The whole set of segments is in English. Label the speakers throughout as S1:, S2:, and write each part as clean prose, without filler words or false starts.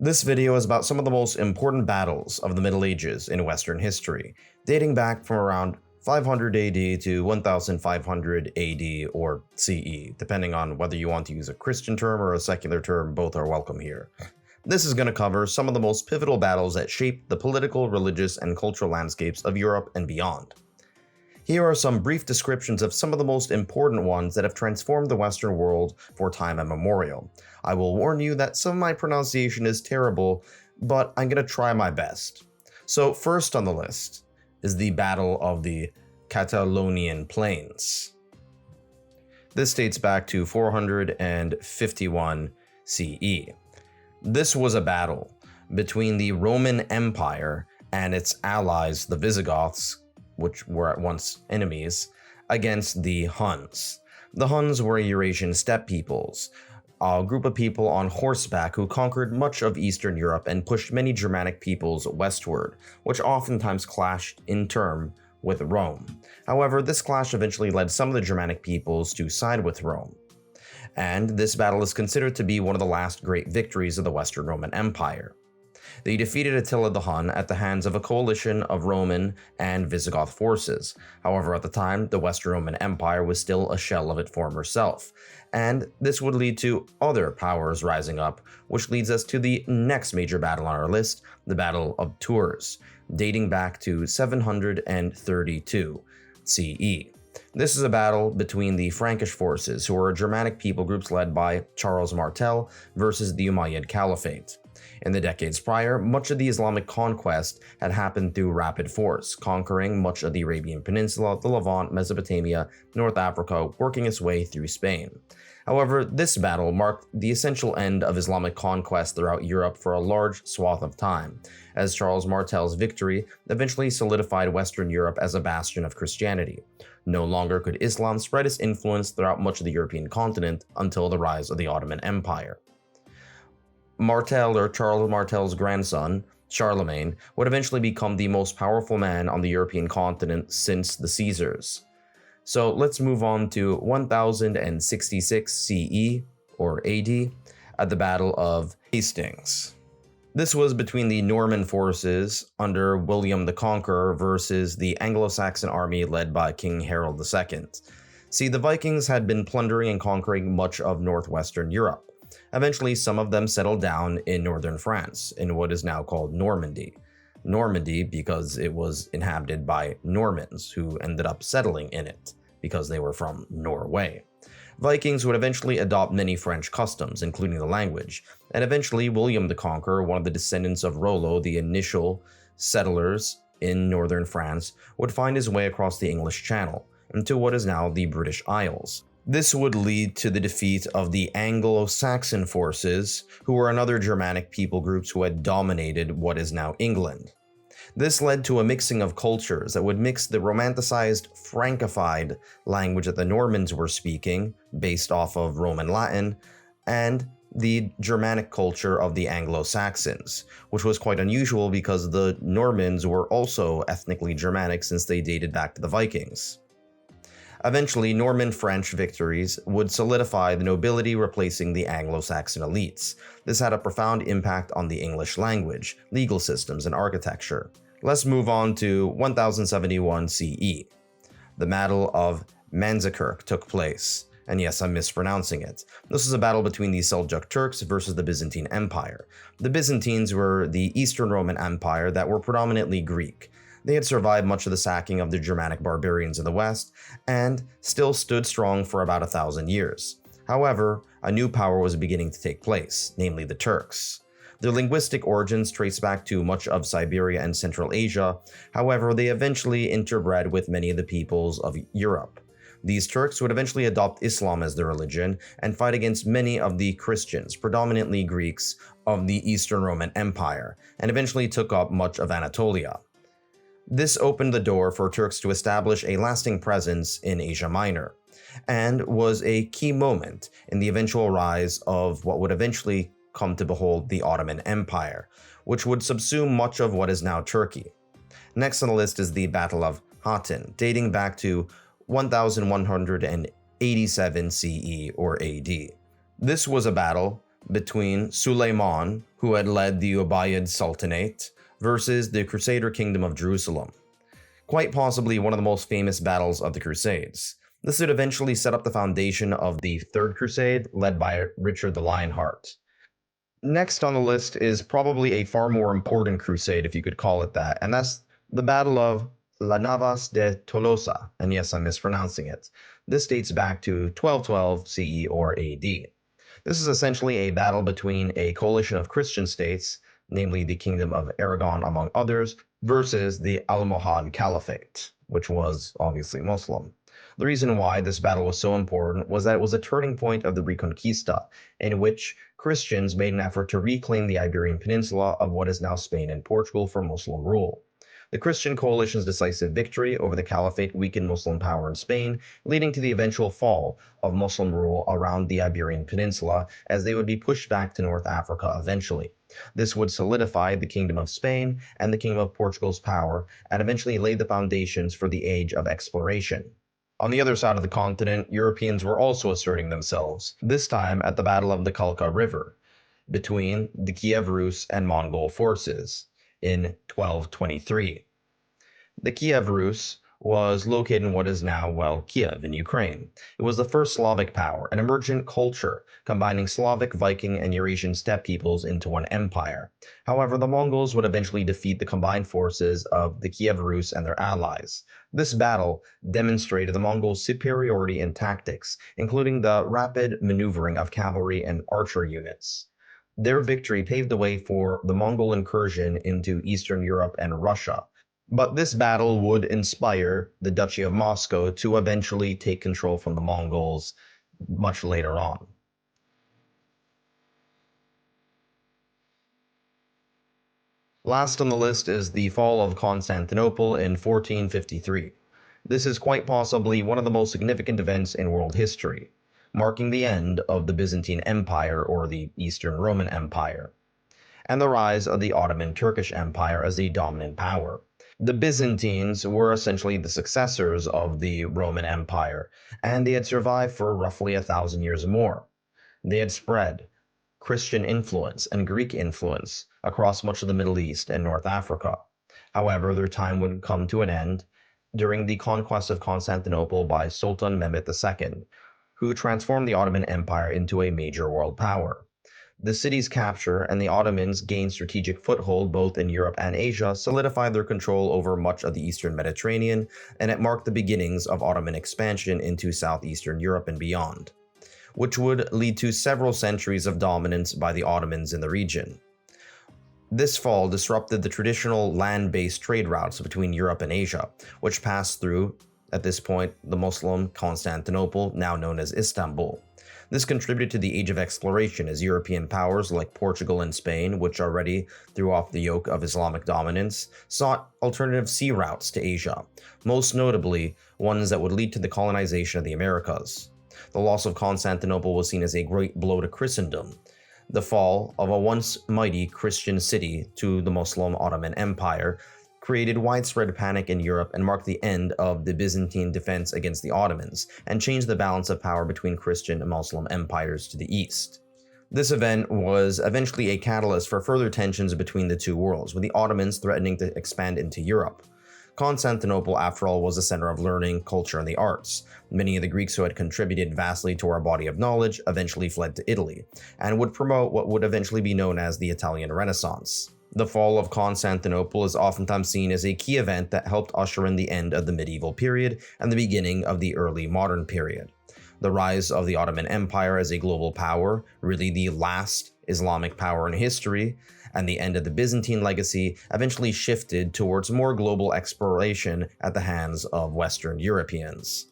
S1: This video is about some of the most important battles of the Middle Ages in Western history, dating back from around 500 AD to 1500 AD or CE, depending on whether you want to use a Christian term or a secular term, both are welcome here. This is going to cover some of the most pivotal battles that shaped the political, religious, and cultural landscapes of Europe and beyond. Here are some brief descriptions of some of the most important ones that have transformed the Western world for time immemorial. I will warn you that some of my pronunciation is terrible, but I'm going to try my best. So first on the list is the Battle of the Catalonian Plains. This dates back to 451 CE. This was a battle between the Roman Empire and its allies, the Visigoths, which were at once enemies, against the Huns. The Huns were Eurasian steppe peoples, a group of people on horseback who conquered much of Eastern Europe and pushed many Germanic peoples westward, which oftentimes clashed in turn with Rome. However, this clash eventually led some of the Germanic peoples to side with Rome. And this battle is considered to be one of the last great victories of the Western Roman Empire. They defeated Attila the Hun at the hands of a coalition of Roman and Visigoth forces. However, at the time, the Western Roman Empire was still a shell of its former self, and this would lead to other powers rising up, which leads us to the next major battle on our list, the Battle of Tours, dating back to 732 CE. This is a battle between the Frankish forces, who were Germanic people groups led by Charles Martel, versus the Umayyad Caliphate. In the decades prior, much of the Islamic conquest had happened through rapid force, conquering much of the Arabian Peninsula, the Levant, Mesopotamia, North Africa, working its way through Spain. However, this battle marked the essential end of Islamic conquest throughout Europe for a large swath of time, as Charles Martel's victory eventually solidified Western Europe as a bastion of Christianity. No longer could Islam spread its influence throughout much of the European continent until the rise of the Ottoman Empire. Martel, or Charles Martel's grandson, Charlemagne, would eventually become the most powerful man on the European continent since the Caesars. So let's move on to 1066 CE, or AD, at the Battle of Hastings. This was between the Norman forces under William the Conqueror versus the Anglo-Saxon army led by King Harold II. See, the Vikings had been plundering and conquering much of northwestern Europe. Eventually, some of them settled down in northern France, in what is now called Normandy. Normandy because it was inhabited by Normans, who ended up settling in it, because they were from Norway. Vikings would eventually adopt many French customs, including the language, and eventually William the Conqueror, one of the descendants of Rollo, the initial settlers in northern France, would find his way across the English Channel, into what is now the British Isles. This would lead to the defeat of the Anglo-Saxon forces, who were another Germanic people groups who had dominated what is now England. This led to a mixing of cultures that would mix the romanticized, Frankified language that the Normans were speaking, based off of Roman Latin, and the Germanic culture of the Anglo-Saxons, which was quite unusual because the Normans were also ethnically Germanic since they dated back to the Vikings. Eventually, Norman-French victories would solidify the nobility replacing the Anglo-Saxon elites. This had a profound impact on the English language, legal systems, and architecture. Let's move on to 1071 CE. The Battle of Manzikert took place. And yes, I'm mispronouncing it. This is a battle between the Seljuk Turks versus the Byzantine Empire. The Byzantines were the Eastern Roman Empire that were predominantly Greek. They had survived much of the sacking of the Germanic barbarians in the west, and still stood strong for about 1,000 years. However, a new power was beginning to take place, namely the Turks. Their linguistic origins trace back to much of Siberia and Central Asia. However, they eventually interbred with many of the peoples of Europe. These Turks would eventually adopt Islam as their religion and fight against many of the Christians, predominantly Greeks, of the Eastern Roman Empire, and eventually took up much of Anatolia. This opened the door for Turks to establish a lasting presence in Asia Minor, and was a key moment in the eventual rise of what would eventually come to behold the Ottoman Empire, which would subsume much of what is now Turkey. Next on the list is the Battle of Hattin, dating back to 1187 CE or AD. This was a battle between Suleiman, who had led the Umayyad Sultanate, versus the Crusader Kingdom of Jerusalem. Quite possibly one of the most famous battles of the Crusades. This would eventually set up the foundation of the Third Crusade, led by Richard the Lionheart. Next on the list is probably a far more important crusade, if you could call it that, and that's the Battle of Navas de Tolosa, and yes, I'm mispronouncing it. This dates back to 1212 CE or AD. This is essentially a battle between a coalition of Christian states, namely the Kingdom of Aragon among others, versus the Umayyad Caliphate, which was obviously Muslim. The reason why this battle was so important was that it was a turning point of the Reconquista, in which Christians made an effort to reclaim the Iberian Peninsula of what is now Spain and Portugal from Muslim rule. The Christian coalition's decisive victory over the Caliphate weakened Muslim power in Spain, leading to the eventual fall of Muslim rule around the Iberian Peninsula, as they would be pushed back to North Africa eventually. This would solidify the Kingdom of Spain and the Kingdom of Portugal's power, and eventually lay the foundations for the age of exploration. On the other side of the continent, Europeans were also asserting themselves, this time at the Battle of the Kalka River, between the Kiev Rus and Mongol forces in 1223. The Kiev Rus was located in what is now, Kiev in Ukraine. It was the first Slavic power, an emergent culture combining Slavic, Viking, and Eurasian steppe peoples into one empire. However, the Mongols would eventually defeat the combined forces of the Kiev Rus and their allies. This battle demonstrated the Mongols' superiority in tactics, including the rapid maneuvering of cavalry and archer units. Their victory paved the way for the Mongol incursion into Eastern Europe and Russia. But this battle would inspire the Duchy of Moscow to eventually take control from the Mongols much later on. Last on the list is the fall of Constantinople in 1453. This is quite possibly one of the most significant events in world history, marking the end of the Byzantine Empire or the Eastern Roman Empire, and the rise of the Ottoman Turkish Empire as the dominant power. The Byzantines were essentially the successors of the Roman Empire, and they had survived for roughly 1,000 years or more. They had spread Christian influence and Greek influence across much of the Middle East and North Africa. However, their time would come to an end during the conquest of Constantinople by Sultan Mehmed II, who transformed the Ottoman Empire into a major world power. The city's capture and the Ottomans gained strategic foothold both in Europe and Asia, solidified their control over much of the Eastern Mediterranean, and it marked the beginnings of Ottoman expansion into southeastern Europe and beyond, which would lead to several centuries of dominance by the Ottomans in the region. This fall disrupted the traditional land-based trade routes between Europe and Asia, which passed through, at this point, the Muslim Constantinople, now known as Istanbul. This contributed to the age of exploration as European powers like Portugal and Spain, which already threw off the yoke of Islamic dominance, sought alternative sea routes to Asia, most notably ones that would lead to the colonization of the Americas. The loss of Constantinople was seen as a great blow to Christendom. The fall of a once mighty Christian city to the Muslim Ottoman Empire created widespread panic in Europe and marked the end of the Byzantine defense against the Ottomans, and changed the balance of power between Christian and Muslim empires to the east. This event was eventually a catalyst for further tensions between the two worlds, with the Ottomans threatening to expand into Europe. Constantinople, after all, was a center of learning, culture, and the arts. Many of the Greeks who had contributed vastly to our body of knowledge eventually fled to Italy, and would promote what would eventually be known as the Italian Renaissance. The fall of Constantinople is oftentimes seen as a key event that helped usher in the end of the medieval period and the beginning of the early modern period. The rise of the Ottoman Empire as a global power, really the last Islamic power in history, and the end of the Byzantine legacy eventually shifted towards more global exploration at the hands of Western Europeans.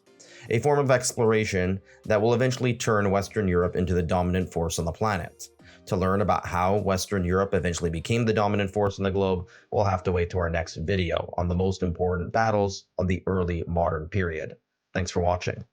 S1: A form of exploration that will eventually turn Western Europe into the dominant force on the planet. To learn about how Western Europe eventually became the dominant force on the globe, we'll have to wait to our next video on the most important battles of the early modern period. Thanks for watching.